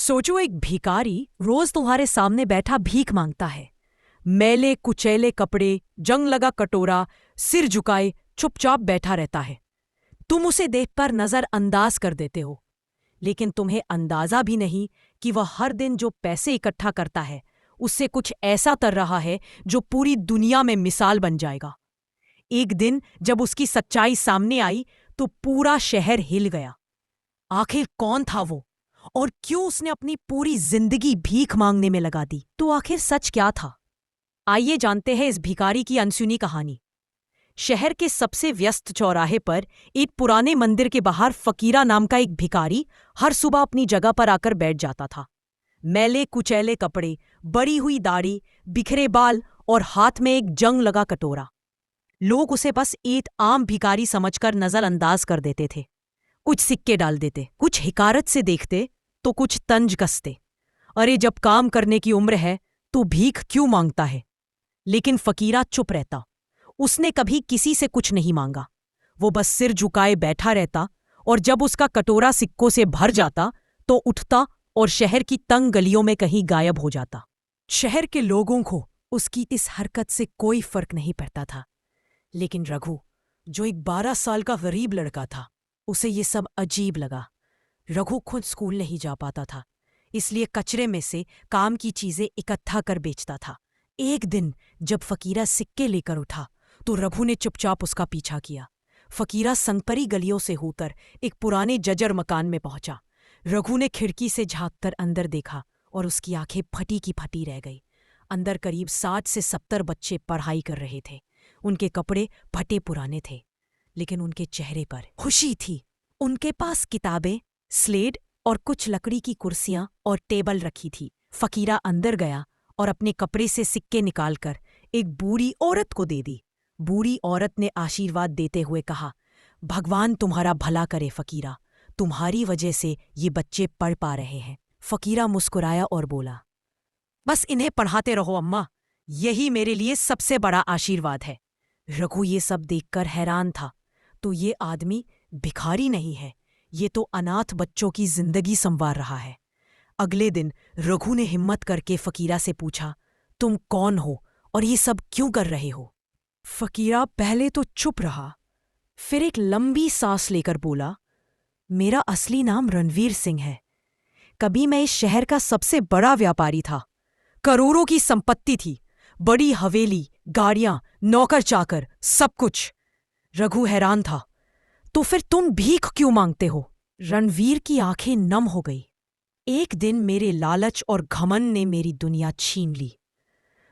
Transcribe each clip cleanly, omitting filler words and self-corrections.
सोचो, एक भिखारी रोज तुम्हारे सामने बैठा भीख मांगता है। मैले कुचैले कपड़े, जंग लगा कटोरा, सिर झुकाए चुपचाप बैठा रहता है। तुम उसे देखकर नजरअंदाज कर देते हो, लेकिन तुम्हें अंदाजा भी नहीं कि वह हर दिन जो पैसे इकट्ठा करता है उससे कुछ ऐसा कर रहा है जो पूरी दुनिया में मिसाल बन जाएगा। एक दिन जब उसकी सच्चाई सामने आई तो पूरा शहर हिल गया। आखिर कौन था वो, और क्यों उसने अपनी पूरी जिंदगी भीख मांगने में लगा दी? तो आखिर सच क्या था? आइए जानते हैं इस भिखारी की अनसुनी कहानी। शहर के सबसे व्यस्त चौराहे पर एक पुराने मंदिर के बाहर फकीरा नाम का एक भिखारी हर सुबह अपनी जगह पर आकर बैठ जाता था। मैले कुचैले कपड़े, बड़ी हुई दाढ़ी, बिखरे बाल और हाथ में एक जंग लगा कटोरा। लोग उसे बस एक आम भिखारी समझकर नजरअंदाज कर देते थे। कुछ सिक्के डाल देते, कुछ हिकारत से देखते तो कुछ तंज कसते। अरे, जब काम करने की उम्र है तो भीख क्यों मांगता है? लेकिन फकीरा चुप रहता। उसने कभी किसी से कुछ नहीं मांगा। वो बस सिर झुकाए बैठा रहता, और जब उसका कटोरा सिक्कों से भर जाता तो उठता और शहर की तंग गलियों में कहीं गायब हो जाता। शहर के लोगों को उसकी इस हरकत से कोई फर्क नहीं पड़ता था, लेकिन रघु, जो एक 12 साल का गरीब लड़का था, उसे ये सब अजीब लगा। रघु खुद स्कूल नहीं जा पाता था, इसलिए कचरे में से काम की चीजें इकट्ठा कर बेचता था। एक दिन जब फकीरा सिक्के लेकर उठा तो रघु ने चुपचाप उसका पीछा किया। फकीरा संगपरी गलियों से होकर एक पुराने जर्जर मकान में पहुंचा। रघु ने खिड़की से झांककर अंदर देखा और उसकी आंखें फटी की फटी रह गई। अंदर करीब 60 से 70 बच्चे पढ़ाई कर रहे थे। उनके कपड़े फटे पुराने थे, लेकिन उनके चेहरे पर खुशी थी। उनके पास किताबें, स्लेट और कुछ लकड़ी की कुर्सियां और टेबल रखी थी। फकीरा अंदर गया और अपने कपड़े से सिक्के निकालकर एक बूढ़ी औरत को दे दी। बूढ़ी औरत ने आशीर्वाद देते हुए कहा, भगवान तुम्हारा भला करे फकीरा, तुम्हारी वजह से ये बच्चे पढ़ पा रहे हैं। फकीरा मुस्कुराया और बोला, बस इन्हें पढ़ाते रहो अम्मा, यही मेरे लिए सबसे बड़ा आशीर्वाद है। रघु ये सब देखकर हैरान था। तो ये आदमी भिखारी नहीं है, ये तो अनाथ बच्चों की जिंदगी संवार रहा है। अगले दिन रघु ने हिम्मत करके फकीरा से पूछा, तुम कौन हो और ये सब क्यों कर रहे हो? फकीरा पहले तो चुप रहा, फिर एक लंबी सांस लेकर बोला, मेरा असली नाम रणवीर सिंह है। कभी मैं इस शहर का सबसे बड़ा व्यापारी था। करोड़ों की संपत्ति थी, बड़ी हवेली, गाड़ियां, नौकर चाकर, सब कुछ। रघु हैरान था। तो फिर तुम भीख क्यों मांगते हो? रणवीर की आंखें नम हो गई। एक दिन मेरे लालच और घमंड ने मेरी दुनिया छीन ली।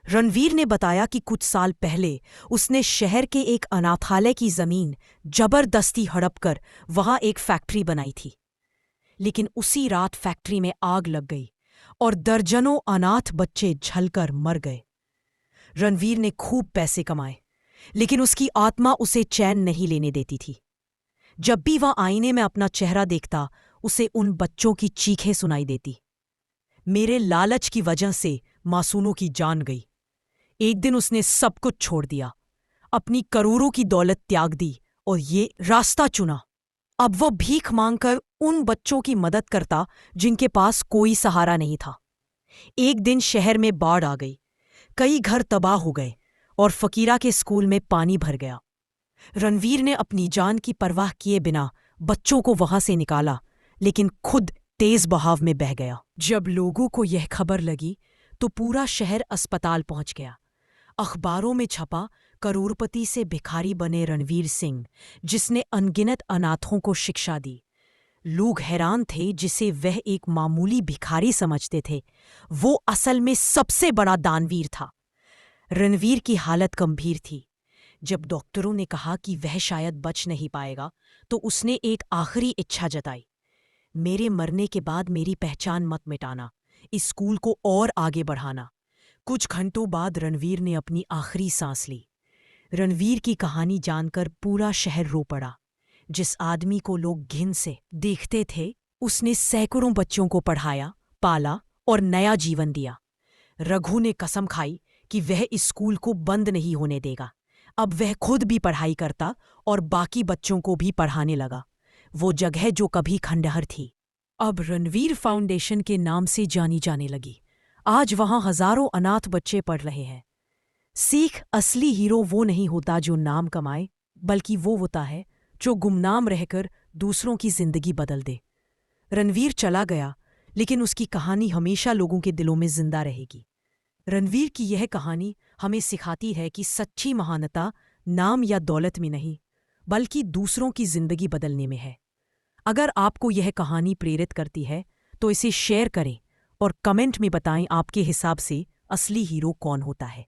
रणवीर ने बताया कि कुछ साल पहले उसने शहर के एक अनाथालय की जमीन जबरदस्ती हड़प कर वहां एक फैक्ट्री बनाई थी। लेकिन उसी रात फैक्ट्री में आग लग गई और दर्जनों अनाथ बच्चे जलकर मर गए। रणवीर ने खूब पैसे कमाए, लेकिन उसकी आत्मा उसे चैन नहीं लेने देती थी। जब भी वह आईने में अपना चेहरा देखता, उसे उन बच्चों की चीखें सुनाई देती। मेरे लालच की वजह से मासूमों की जान गई। एक दिन उसने सब कुछ छोड़ दिया, अपनी करोड़ों की दौलत त्याग दी और ये रास्ता चुना। अब वह भीख मांगकर उन बच्चों की मदद करता जिनके पास कोई सहारा नहीं था। एक दिन शहर में बाढ़ आ गई, कई घर तबाह हो गए और फकीरा के स्कूल में पानी भर गया। रणवीर ने अपनी जान की परवाह किए बिना बच्चों को वहां से निकाला, लेकिन खुद तेज बहाव में बह गया। जब लोगों को यह खबर लगी तो पूरा शहर अस्पताल पहुंच गया। अखबारों में छपा, करोड़पति से भिखारी बने रणवीर सिंह, जिसने अनगिनत अनाथों को शिक्षा दी। लोग हैरान थे, जिसे वह एक मामूली भिखारी समझते थे, वो असल में सबसे बड़ा दानवीर था। रणवीर की हालत गंभीर थी। जब डॉक्टरों ने कहा कि वह शायद बच नहीं पाएगा, तो उसने एक आखिरी इच्छा जताई, मेरे मरने के बाद मेरी पहचान मत मिटाना, इस स्कूल को और आगे बढ़ाना। कुछ घंटों बाद रणवीर ने अपनी आखिरी सांस ली। रणवीर की कहानी जानकर पूरा शहर रो पड़ा। जिस आदमी को लोग घिन से देखते थे, उसने सैकड़ों बच्चों को पढ़ाया, पाला और नया जीवन दिया। रघु ने कसम खाई कि वह इस स्कूल को बंद नहीं होने देगा। अब वह खुद भी पढ़ाई करता और बाकी बच्चों को भी पढ़ाने लगा। वो जगह जो कभी खंडहर थी, अब रणवीर फाउंडेशन के नाम से जानी जाने लगी। आज वहां हजारों अनाथ बच्चे पढ़ रहे हैं। सीख, असली हीरो वो नहीं होता जो नाम कमाए, बल्कि वो होता है जो गुमनाम रहकर दूसरों की जिंदगी बदल दे। रणवीर चला गया, लेकिन उसकी कहानी हमेशा लोगों के दिलों में जिंदा रहेगी। रणवीर की यह कहानी हमें सिखाती है कि सच्ची महानता नाम या दौलत में नहीं, बल्कि दूसरों की जिंदगी बदलने में है। अगर आपको यह कहानी प्रेरित करती है तो इसे शेयर करें और कमेंट में बताएं आपके हिसाब से असली हीरो कौन होता है।